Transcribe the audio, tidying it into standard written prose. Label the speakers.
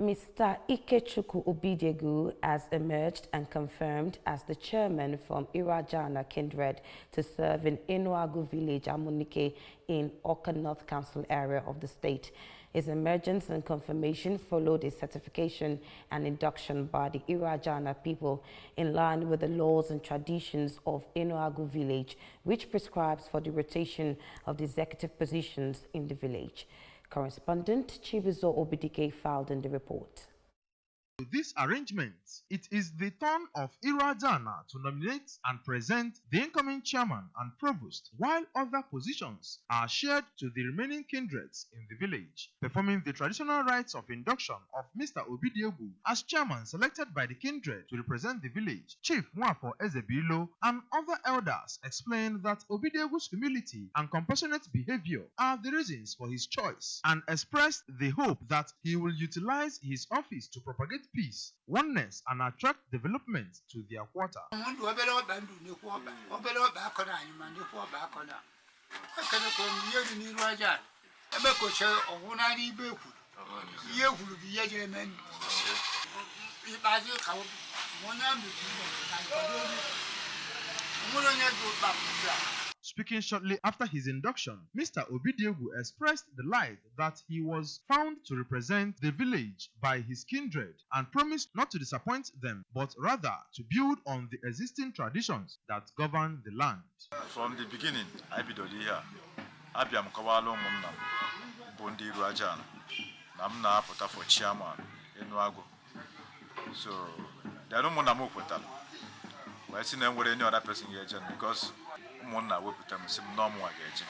Speaker 1: Mr. Ikechukwu Obidiegwu has emerged and confirmed as the chairman from Ajana Kindred to serve in Enuagu village, Amunike, in Oka North Council area of the state. His emergence and confirmation followed a certification and induction by the Ajana people in line with the laws and traditions of Enuagu village, which prescribes for the rotation of the executive positions in the village. Correspondent Chibuzo Obidiegwu filed in the report.
Speaker 2: With this arrangement, it is the turn of Ajana to nominate and present the incoming chairman and provost, while other positions are shared to the remaining kindreds in the village. Performing the traditional rites of induction of Mr. Obidiegwu as chairman selected by the kindred to represent the village, Chief Mwafo Ezebilo and other elders explained that Obidiegwu's humility and compassionate behavior are the reasons for his choice, and expressed the hope that he will utilize his office to propagate peace, oneness, and attract development to their quarter. Speaking shortly after his induction, Mr. Obidiegwu expressed delight that he was found to represent the village by his kindred and promised not to disappoint them, but rather to build on the existing traditions that govern the land.
Speaker 3: From the beginning, I bidoro here. Abia mkọwala ụmụnna bụ ndị Ajana na m na-apụta for chairman Enuagu. So, there are no more na kwetara. Why see na nwere any other person here because Mona will put them some normal again.